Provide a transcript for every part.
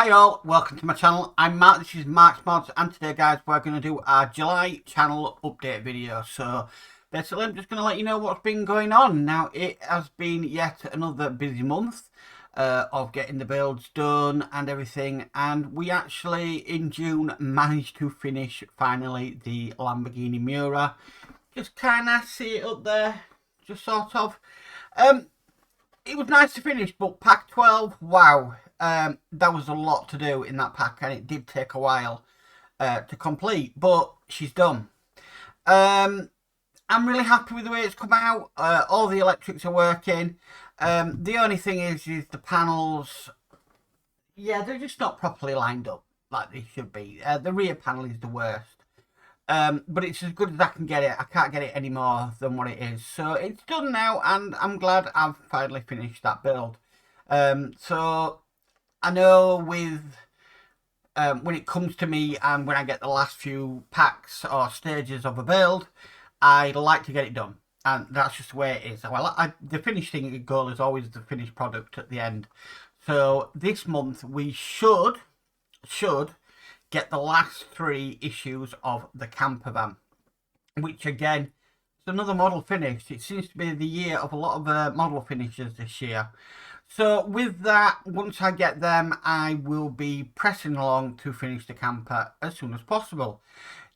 Hi all, welcome to my channel. I'm Mark, this is Mark's Mods, and today guys we're going to do our July channel update video. So basically I'm just going to let you know what's been going on. Now it has been yet another busy month of getting the builds done and everything, and we actually in June managed to finish finally the Lamborghini Miura. Just kind of see it up there, just sort of. It was nice to finish, but pack 12, wow. That was a lot to do in that pack, and it did take a while to complete, but she's done. I'm really happy with the way it's come out. All the electrics are working. The only thing is the panels, yeah, they're just not properly lined up like they should be. The rear panel is the worst. But it's as good as I can get it. I can't get it any more than what it is. So it's done now, and I'm glad I've finally finished that build. So I know with when it comes to me and when I get the last few packs or stages of a build, I like to get it done. And that's just the way it is. Well, the finished thing goal is always the finished product at the end. So this month we should get the last 3 issues of the camper van, which again is another model finished. It seems to be the year of a lot of model finishes this year. So with that, once I get them, I will be pressing along to finish the camper as soon as possible.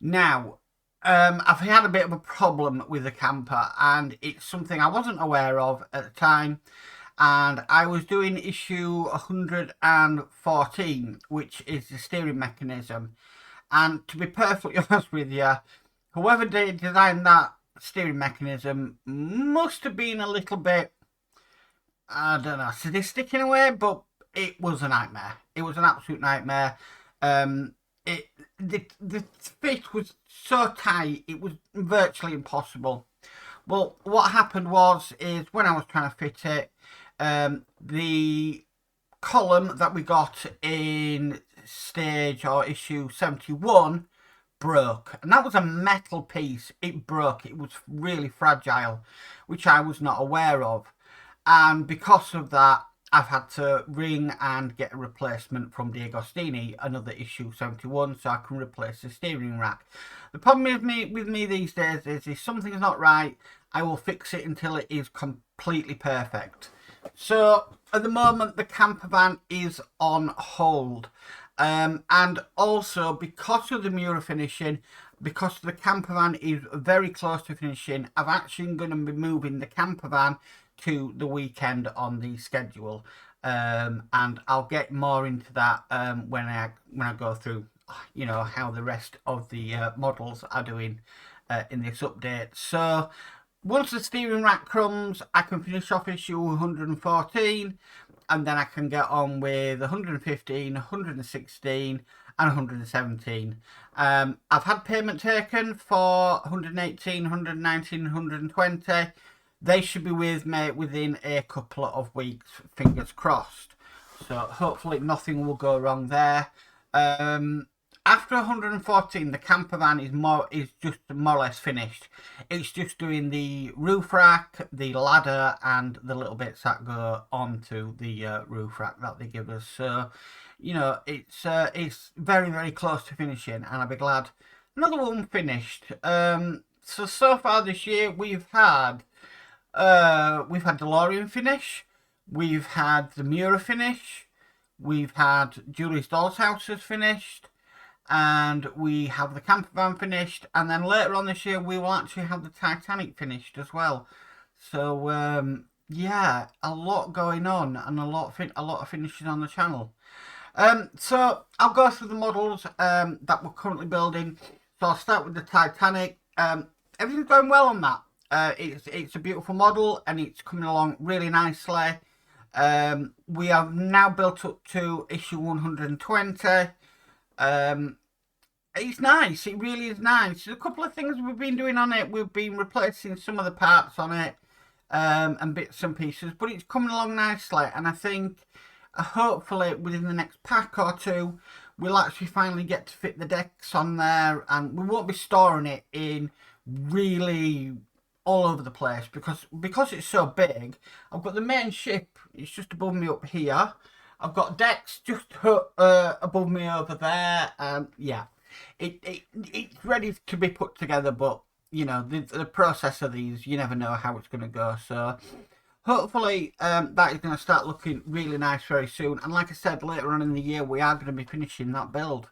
Now I've had a bit of a problem with the camper, and it's something I wasn't aware of at the time. And I was doing issue 114, which is the steering mechanism. And to be perfectly honest with you, whoever designed that steering mechanism must have been a little bit, I don't know, sadistic in a way, but it was a nightmare. It was an absolute nightmare. The fit was so tight, it was virtually impossible. Well, what happened is when I was trying to fit it, the column that we got in stage or issue 71 broke, and that was a metal piece. It broke. It was really fragile, which I was not aware of, and because of that I've had to ring and get a replacement from D'Agostini, another issue 71, so I can replace the steering rack. The problem with me these days is if something's not right, I will fix it until it is completely perfect. So at the moment the camper van is on hold, and also because of the Miura finishing, because the camper van is very close to finishing, I'm actually going to be moving the camper van to the weekend on the schedule, and I'll get more into that when I go through, you know, how the rest of the models are doing in this update. So once the steering rack comes, I can finish off issue 114, and then I can get on with 115, 116 and 117. I've had payment taken for 118, 119, 120. They should be with me within a couple of weeks, fingers crossed. So hopefully nothing will go wrong there. After 114, the camper van is just more or less finished. It's just doing the roof rack, the ladder, and the little bits that go onto the roof rack that they give us. So, you know, it's very, very close to finishing, and I'll be glad. Another one finished. So far this year we've had DeLorean finish, we've had the Miura finish, we've had Julie's Doll's Houses finished, and we have the camper van finished, and then later on this year we will actually have the Titanic finished as well. So yeah, a lot going on, and a lot of finishes on the channel. So I'll go through the models that we're currently building. So I'll start with the Titanic. Everything's going well on that. It's a beautiful model, and it's coming along really nicely. We have now built up to issue 120. It's nice, it really is nice. There's a couple of things we've been doing on it. We've been replacing some of the parts on it, and bits and pieces, but it's coming along nicely, and I think hopefully within the next pack or 2 we'll actually finally get to fit the decks on there, and we won't be storing it in really all over the place, because it's so big. I've got the main ship, it's just above me up here, I've got decks just above me over there. Yeah, it's ready to be put together, but you know the process of these, you never know how it's going to go. So hopefully that is going to start looking really nice very soon. And like I said, later on in the year we are going to be finishing that build.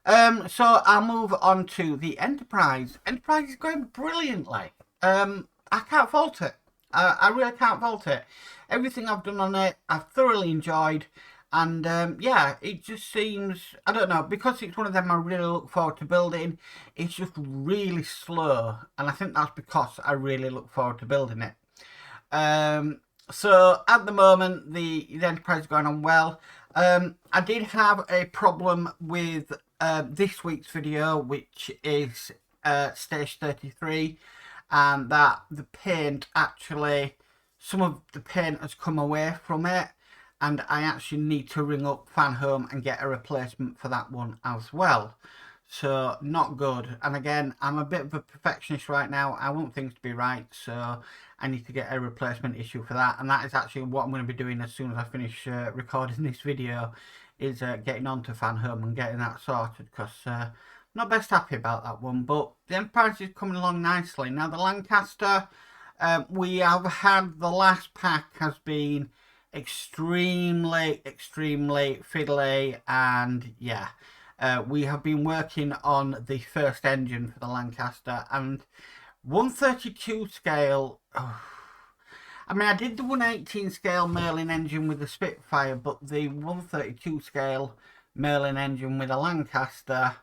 So I'll move on to the Enterprise. Enterprise is going brilliantly. I can't fault it. I really can't fault it. Everything I've done on it, I've thoroughly enjoyed. And yeah, it just seems, I don't know, because it's one of them I really look forward to building, it's just really slow. And I think that's because I really look forward to building it. So at the moment, the Enterprise is going on well. I did have a problem with this week's video, which is stage 33, and that the paint actually, some of the paint has come away from it, and I actually need to ring up Fan Home and get a replacement for that one as well. So not good. And again, I'm a bit of a perfectionist right now. I want things to be right, so I need to get a replacement issue for that. And that is actually what I'm going to be doing as soon as I finish recording this video, is getting on to Fan Home and getting that sorted, because I'm not best happy about that one. But the Enterprise is coming along nicely. Now the Lancaster, we have had, the last pack has been extremely fiddly, and yeah. We have been working on the first engine for the Lancaster, and 132 scale, oh, I mean, I did the 118 scale Merlin engine with the Spitfire, but the 132 scale Merlin engine with a Lancaster,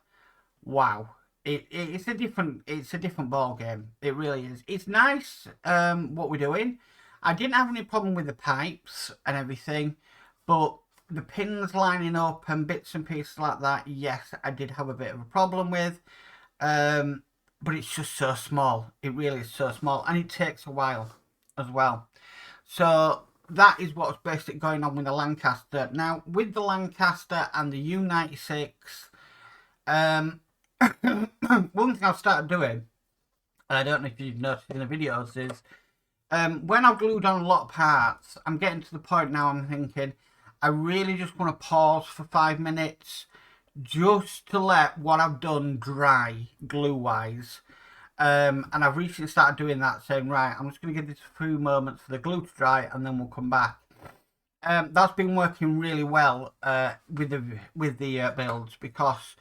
wow, it's a different ball game. It really is. It's nice what we're doing. I didn't have any problem with the pipes and everything, but the pins lining up and bits and pieces like that, yes, I did have a bit of a problem with. But it's just so small. It really is so small, and it takes a while as well. So that is what's basically going on with the Lancaster. Now, with the Lancaster and the U-96, one thing I've started doing, and I don't know if you've noticed in the videos, is when I've glued on a lot of parts, I'm getting to the point now I'm thinking, I really just want to pause for 5 minutes just to let what I've done dry glue-wise. And I've recently started doing that, saying, right, I'm just going to give this a few moments for the glue to dry and then we'll come back. That's been working really well with the builds, because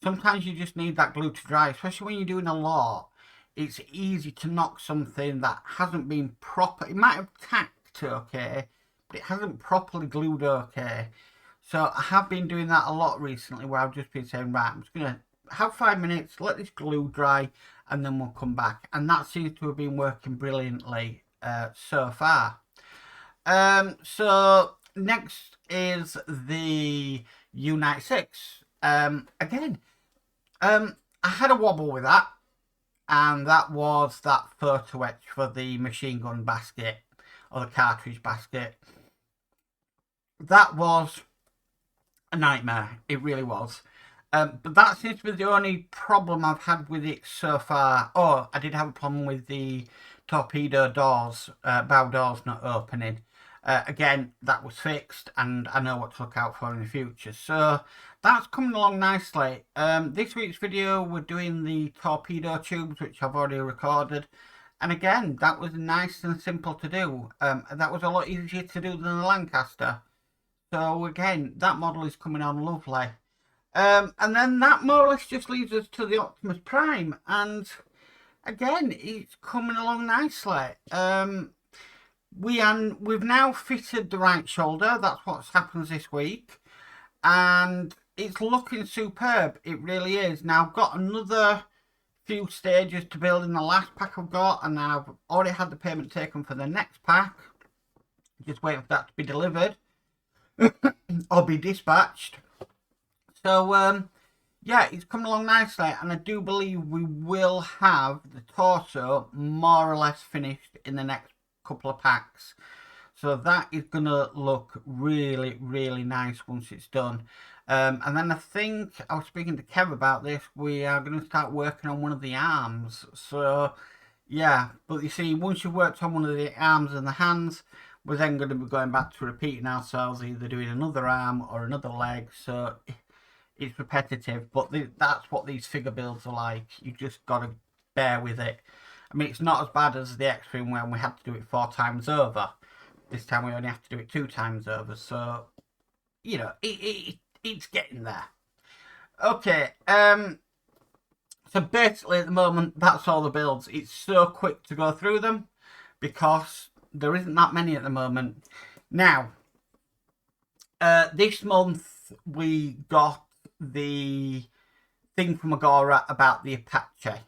sometimes you just need that glue to dry, especially when you're doing a lot. It's easy to knock something that hasn't been proper. It might have tacked okay, but it hasn't properly glued okay. So I have been doing that a lot recently, where I've just been saying, right, I'm just going to have 5 minutes, let this glue dry, and then we'll come back. And that seems to have been working brilliantly so far. So next is the U-96. Again, I had a wobble with that, and that was that photo etch for the machine gun basket, or the cartridge basket. That was a nightmare. It really was. But that seems to be the only problem I've had with it so far. Oh, I did have a problem with the torpedo doors, bow doors not opening. Again, that was fixed, and I know what to look out for in the future. So that's coming along nicely. This week's video, we're doing the torpedo tubes, which I've already recorded. And again, that was nice and simple to do. That was a lot easier to do than the Lancaster. So again, that model is coming on lovely. And then that more or less just leaves us to the Optimus Prime. And again, it's coming along nicely. We've now fitted the right shoulder. That's what's happened this week. And it's looking superb. It really is. Now, I've got another few stages to build in the last pack I've got. And I've already had the payment taken for the next pack. Just waiting for that to be delivered. Or be dispatched. So yeah, it's coming along nicely, and I do believe we will have the torso more or less finished in the next couple of packs. So that is gonna look really nice once it's done. And then I think I was speaking to Kev about this, we are going to start working on one of the arms. So yeah, but you see, once you've worked on one of the arms and the hands, we're then going to be going back to repeating ourselves, either doing another arm or another leg. So it's repetitive, but that's what these figure builds are like. You just got to bear with it. I mean, it's not as bad as the X-Wing when we had to do it 4 times over. This time we only have to do it 2 times over. So, you know, it's getting there. Okay, so basically at the moment, that's all the builds. It's so quick to go through them because there isn't that many at the moment. Now, this month we got the thing from Agora about the Apache.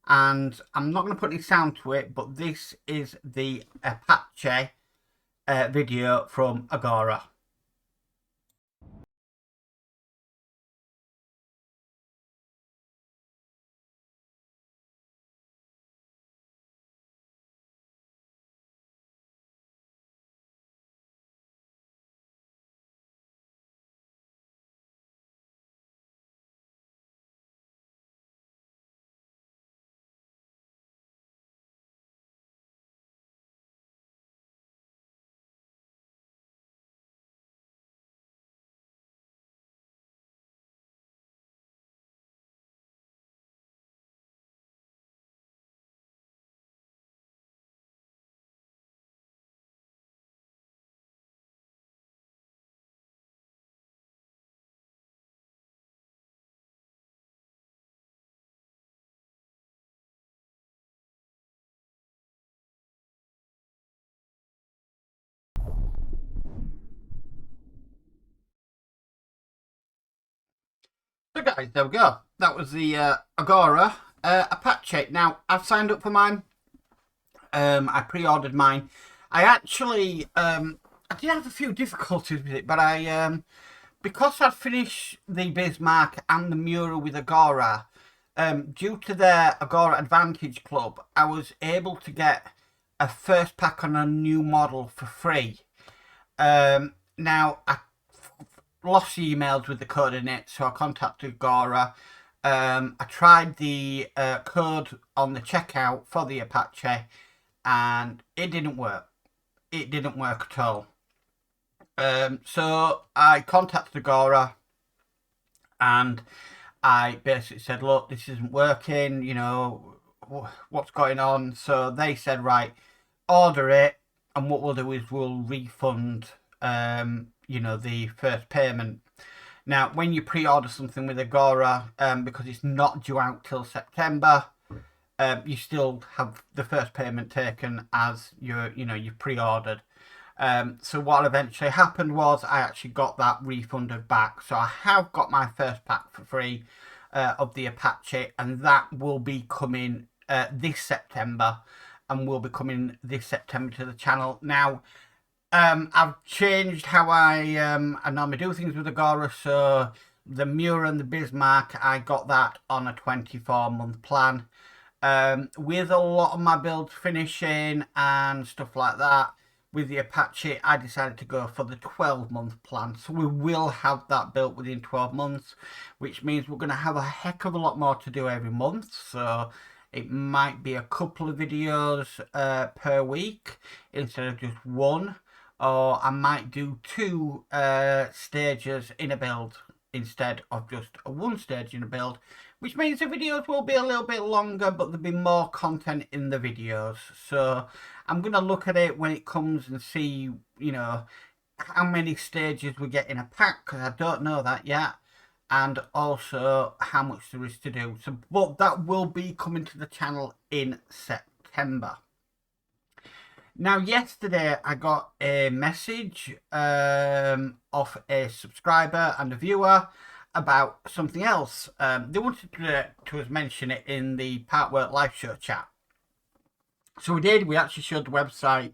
And I'm not going to put any sound to it, but this is the Apache video from Agora. So guys, there we go. That was the Agora Apache. Now, I've signed up for mine. I pre-ordered mine. I actually, I did have a few difficulties with it, but because I'd finished the Bismarck and the mural with Agora, due to their Agora Advantage Club, I was able to get a first pack on a new model for free. Now, I lost the emails with the code in it, so I contacted Agora. I tried the code on the checkout for the Apache, and it didn't work. It didn't work at all. So I contacted Agora, and I basically said, look, this isn't working, you know, what's going on? So they said, right, order it, and what we'll do is we'll refund, you know, the first payment. Now, when you pre-order something with Agora, because it's not due out till September, you still have the first payment taken as you've pre-ordered. So what eventually happened was I actually got that refunded back. So I have got my first pack for free of the Apache, and that will be coming this September, and will be coming this September to the channel. Now, I've changed how I normally do things with Agora. So the Mura and the Bismarck, I got that on a 24-month plan. With a lot of my builds finishing and stuff like that, with the Apache, I decided to go for the 12-month plan. So we will have that built within 12 months, which means we're going to have a heck of a lot more to do every month. So it might be a couple of videos per week instead of just one. Or I might do 2 stages in a build instead of just a 1 stage in a build, which means the videos will be a little bit longer, but there'll be more content in the videos. So I'm going to look at it when it comes and see, you know, how many stages we get in a pack, because I don't know that yet, and also how much there is to do. So, but that will be coming to the channel in September. Now, yesterday I got a message off a subscriber and a viewer about something else. They wanted to mention it in the Partwork live show chat. So we did. We actually showed the website,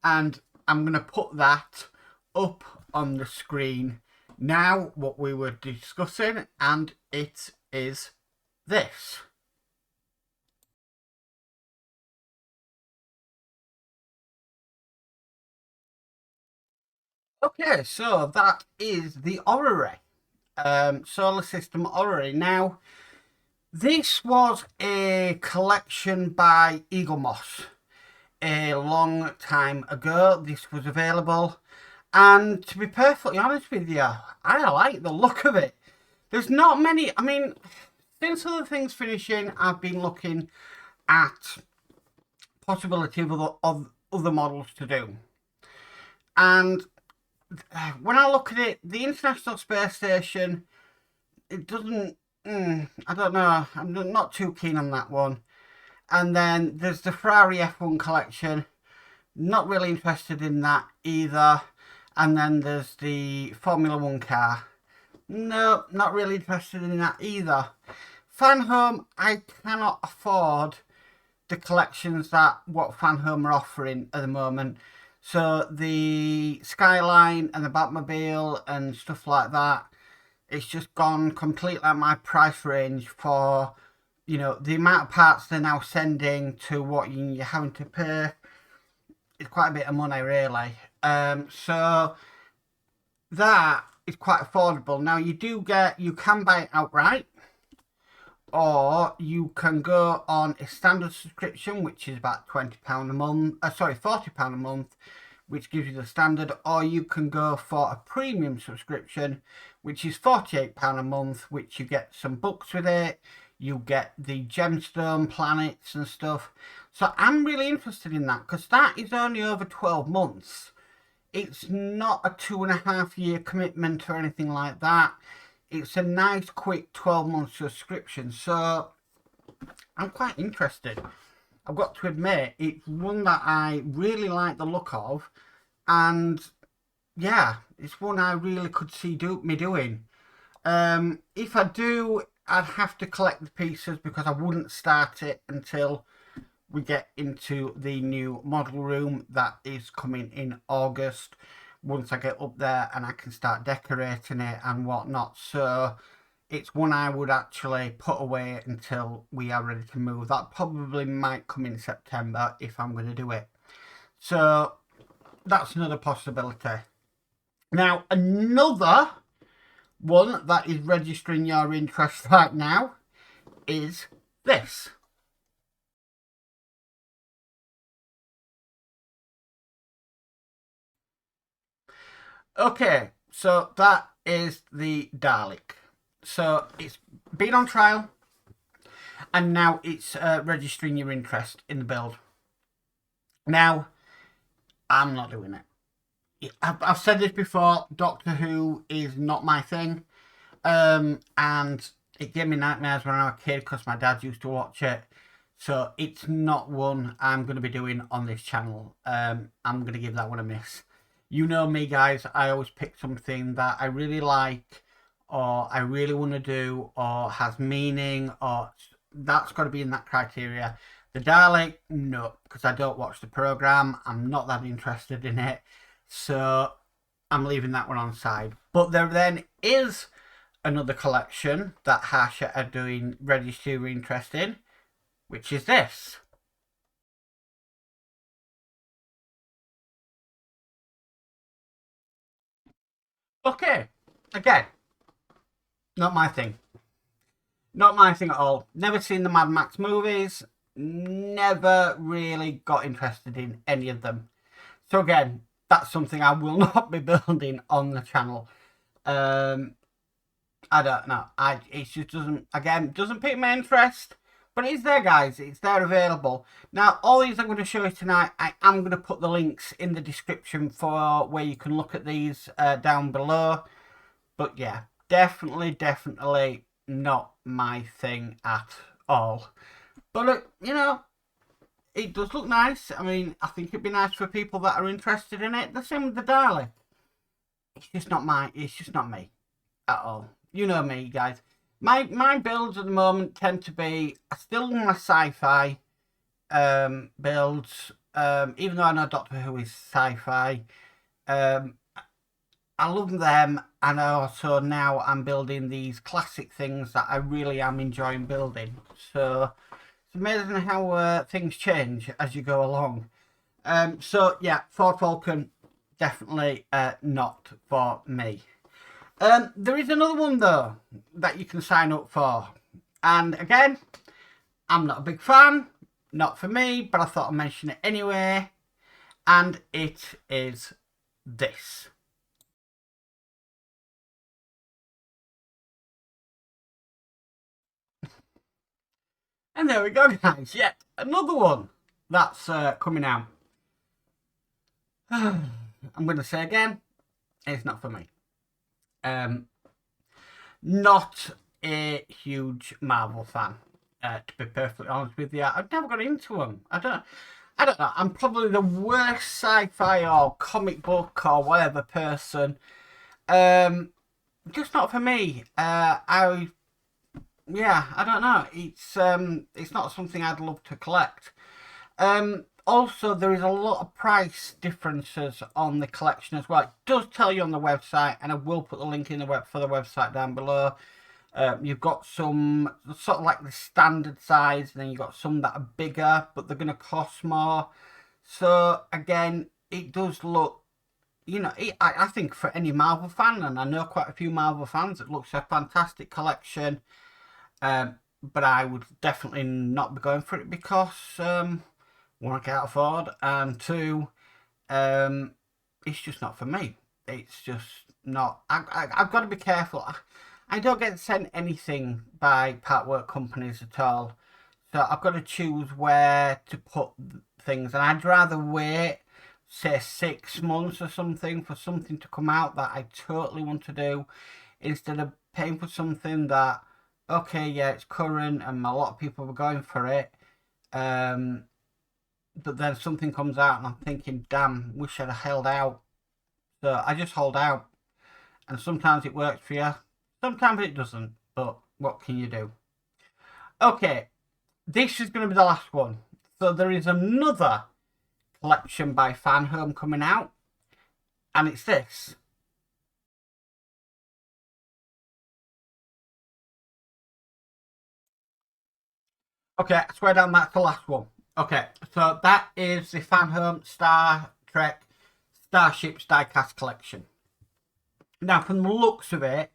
and I'm going to put that up on the screen now, what we were discussing, and it is this. Okay, so that is the Orrery, solar system Orrery. Now, this was a collection by Eagle Moss. a long time ago this was available, and to be perfectly honest with you, I like the look of it. There's not many, I mean, since other things finishing, I've been looking at possibility of other models to do. And when I look at it, the International Space Station, it doesn't, I don't know, I'm not too keen on that one. And then there's the Ferrari F1 collection, not really interested in that either. And then there's the Formula 1 car. No, not really interested in that either. Fan Home, I cannot afford the collections that what Fan Home are offering at the moment. So the Skyline and the Batmobile and stuff like that, it's just gone completely out my price range for, you know, the amount of parts they're now sending to what you're having to pay. It's quite a bit of money, really. So that is quite affordable. Now you can buy it outright, or you can go on a standard subscription, which is about £20 a month. £40 a month, which gives you the standard, or you can go for a premium subscription, which is £48 a month, which you get some books with it. You get the gemstone planets and stuff. So I'm really interested in that, because that is only over 12 months. It's not a 2.5-year commitment or anything like that. It's a nice quick 12-month subscription. So I'm quite interested. I've got to admit, it's one that I really like the look of. And yeah, it's one I really could see me doing. If I do, I'd have to collect the pieces, because I wouldn't start it until we get into the new model room that is coming in August, once I get up there and I can start decorating it and whatnot. So it's one I would actually put away until we are ready to move. That probably might come in September if I'm going to do it. So that's another possibility. Now, another one that is registering your interest right now is this. Okay, so that is the Dalek. So it's been on trial, and now it's registering your interest in the build. Now, I'm not doing it. I've said this before, Doctor Who is not my thing. And it gave me nightmares when I was a kid, because my dad used to watch it. So it's not one I'm going to be doing on this channel. I'm going to give that one a miss. You know me, guys, I always pick something that I really like, or I really want to do, or has meaning, or that's got to be in that criteria. The Dalek, no, because I don't watch the programme. I'm not that interested in it. So I'm leaving that one on side. But there then is another collection that Harsha are doing register your interest in, which is this. Okay, again, not my thing. Not my thing at all. Never seen the Mad Max movies. Never really got interested in any of them. So again, that's something I will not be building on the channel. I don't know. It just doesn't pique my interest. But it's there, guys. It's there available. Now, all these I'm going to show you tonight, I am going to put the links in the description for where you can look at these down below. But yeah, definitely not my thing at all. But, you know, it does look nice. I mean, I think it'd be nice for people that are interested in it. The same with the Dalek. It's just not me at all. You know me, guys. My builds at the moment tend to be still my sci-fi builds. Even though I know Doctor Who is sci-fi, I love them, and also now I'm building these classic things that I really am enjoying building. So it's amazing how things change as you go along. So yeah, Ford Falcon, definitely not for me. There is another one though that you can sign up for, and again, I'm not a big fan. not for me, but I thought I'd mention it anyway. And it is this. And there we go, guys. Yet another one that's coming out. I'm going to say again, it's not for me. Not a huge Marvel fan, to be perfectly honest with you. I've never got into them. I don't know. I'm probably the worst sci-fi or comic book or whatever person. Just not for me. I don't know. It's not something I'd love to collect. Also, there is a lot of price differences on the collection as well. It does tell you on the website, and I will put the link in the for the website down below. You've got some sort of like the standard size, and then you've got some that are bigger, but they're going to cost more. So again, it does look, I think for any Marvel fan, and I know quite a few Marvel fans, it looks a fantastic collection. But I would definitely not be going for it because one, I can't afford, and two, it's just not for me. It's just not. I've got to be careful. I don't get sent anything by partwork companies at all, so I've got to choose where to put things, and I'd rather wait, say 6 months or something, for something to come out that I totally want to do, instead of paying for something that, okay, yeah, it's current and a lot of people were going for it, but then something comes out and I'm thinking, damn, wish I'd have held out. So I just hold out, and sometimes it works for you, sometimes it doesn't, but what can you do? Okay, this is going to be the last one. So there is another collection by Fan Home coming out, and it's this. Okay, I swear down, that's the last one. Okay, so that is the Fan Home Star Trek Starships diecast collection. Now, from the looks of it,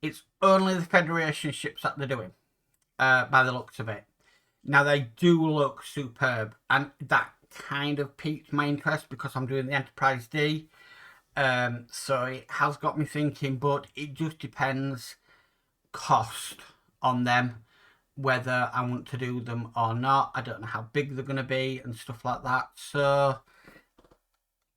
it's only the Federation ships that they're doing, by the looks of it. Now, they do look superb, and that kind of piqued my interest because I'm doing the Enterprise D. So it has got me thinking, but it just depends cost on them, whether I want to do them or not. I don't know how big they're going to be and stuff like that, so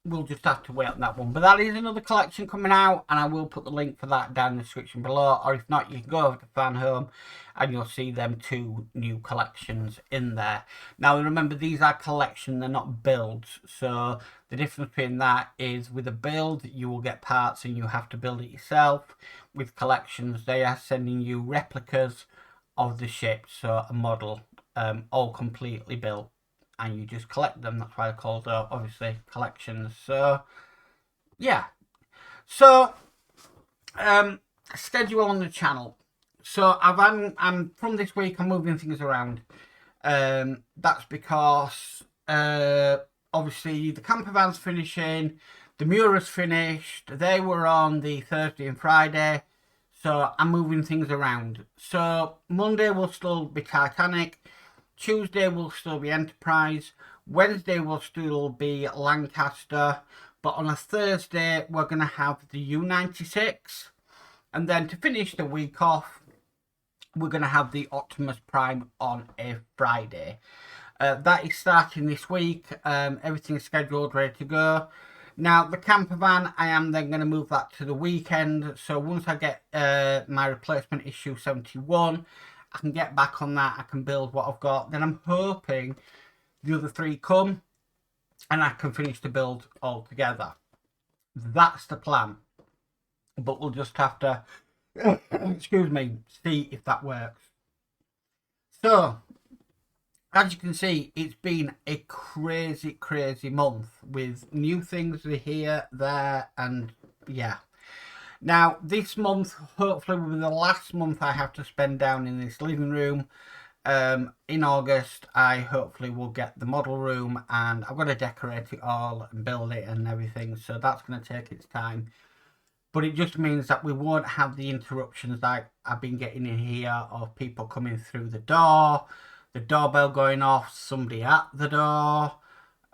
we'll just have to wait on that one. But that is another collection coming out, and I will put the link for that down in the description below, or if not, you can go over to Fan Home and you'll see them 2 new collections in there. Now remember, these are collection, they're not builds, so the difference between that is with a build you will get parts and you have to build it yourself. With collections, they are sending you replicas of the ship, so a model, all completely built, and you just collect them. That's why they're called obviously collections. So yeah, so schedule on the channel. So I'm from this week I'm moving things around. That's because obviously the camper van's finishing, the Mura's finished, they were on the Thursday and Friday, so I'm moving things around. So Monday will still be Titanic, Tuesday will still be Enterprise, Wednesday will still be Lancaster, but on a Thursday we're going to have the U-96, and then to finish the week off we're going to have the Optimus Prime on a Friday. That is starting this week. Everything's scheduled, ready to go. Now, the camper van, I am then going to move that to the weekend. So once I get my replacement issue 71, I can get back on that. I can build what I've got. Then I'm hoping the other 3 come and I can finish the build all together. That's the plan. But we'll just have to, excuse me, see if that works. So, as you can see, it's been a crazy month with new things here, there, and yeah. Now, this month hopefully will be the last month I have to spend down in this living room. In August, I hopefully will get the model room, and I've got to decorate it all and build it and everything, so that's going to take its time. But it just means that we won't have the interruptions that I've been getting in here of people coming through the door, the doorbell going off, somebody at the door,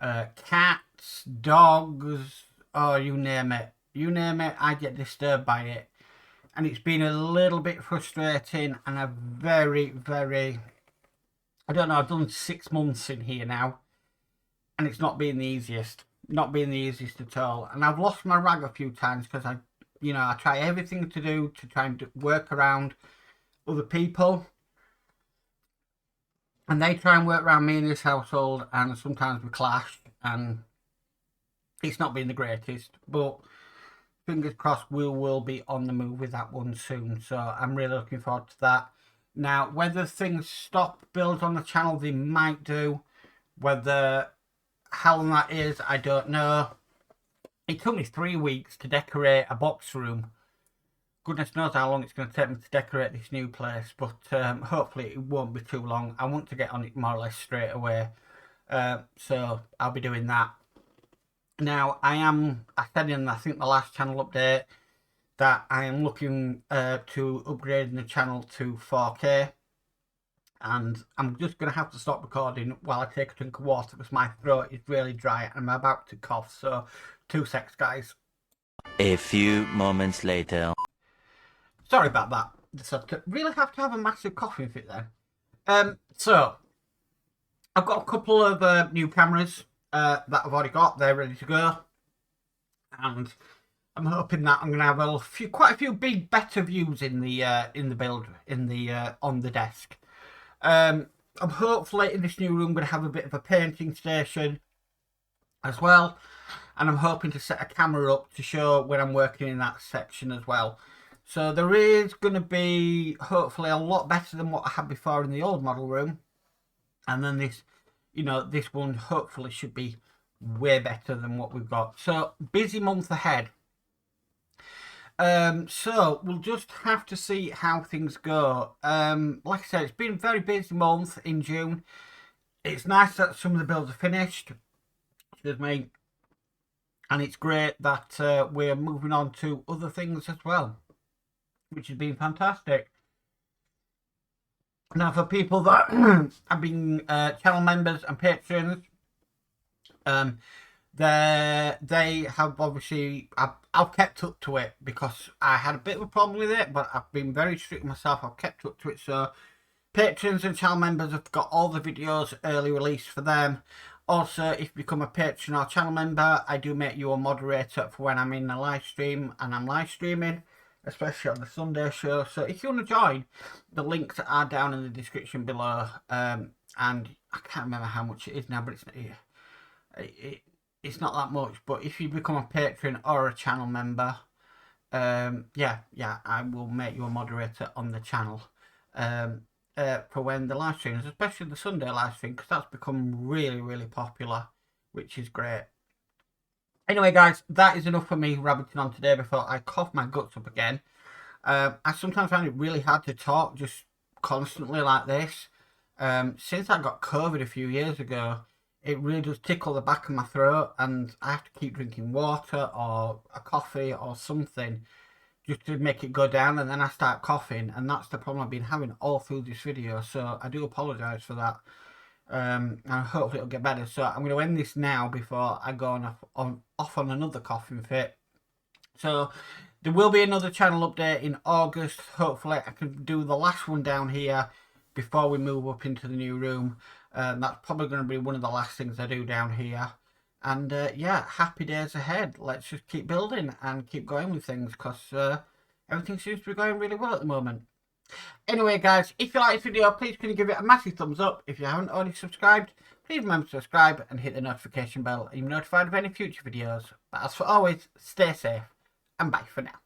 cats, dogs, oh, you name it. You name it, I get disturbed by it. And it's been a little bit frustrating, and a very, I don't know, I've done 6 months in here now, and it's not been the easiest. Not been the easiest at all. And I've lost my rag a few times because I try everything to do to try and work around other people. And they try and work around me in this household, and sometimes we clash, and it's not been the greatest. But fingers crossed we will be on the move with that one soon. So I'm really looking forward to that. Now, whether things stop builds on the channel, they might do. Whether how long that is, I don't know. It took me 3 weeks to decorate a box room. Goodness knows how long it's going to take me to decorate this new place, but hopefully it won't be too long. I want to get on it more or less straight away, so I'll be doing that. Now, I said in, I think, the last channel update that I am looking to upgrade the channel to 4K, and I'm just going to have to stop recording while I take a drink of water because my throat is really dry and I'm about to cough, so 2 secs, guys. A few moments later. Sorry about that. So really have to have a massive coughing fit then. So I've got a couple of new cameras that I've already got. They're ready to go, and I'm hoping that I'm going to have quite a few big, better views in the build on the desk. I'm hopefully in this new room going to have a bit of a painting station as well, and I'm hoping to set a camera up to show when I'm working in that section as well. So there is going to be hopefully a lot better than what I had before in the old model room, and then this, this one hopefully should be way better than what we've got. So busy month ahead. So we'll just have to see how things go. Like I said, it's been a very busy month in June. It's nice that some of the builds are finished. Excuse me. And it's great that we're moving on to other things as well, which has been fantastic. Now, for people that have been channel members and patrons, they have obviously, I've kept up to it because I had a bit of a problem with it, but I've been very strict myself. I've kept up to it. So patrons and channel members have got all the videos early release for them. Also, if you become a patron or channel member, I do make you a moderator for when I'm in a live stream, and I'm live streaming, especially on the Sunday show. So if you want to join, the links are down in the description below. And I can't remember how much it is now, but it's not that much. But if you become a patron or a channel member, yeah, I will make you a moderator on the channel for when the live streams, especially the Sunday live stream, because that's become really popular, which is great. Anyway, guys, that is enough for me rabbiting on today before I cough my guts up again. I sometimes find it really hard to talk just constantly like this. Since I got COVID a few years ago, it really does tickle the back of my throat, and I have to keep drinking water or a coffee or something just to make it go down, and then I start coughing, and that's the problem I've been having all through this video. So I do apologise for that. And hopefully it'll get better. So I'm going to end this now before I go off on another coughing fit. So there will be another channel update in August. Hopefully I can do the last one down here before we move up into the new room. That's probably going to be one of the last things I do down here. And yeah, happy days ahead. Let's just keep building and keep going with things, because everything seems to be going really well at the moment. Anyway, guys, if you like this video, please can you give it a massive thumbs up. If you haven't already subscribed, please remember to subscribe and hit the notification bell and you'll be notified of any future videos. But as for always, stay safe and bye for now.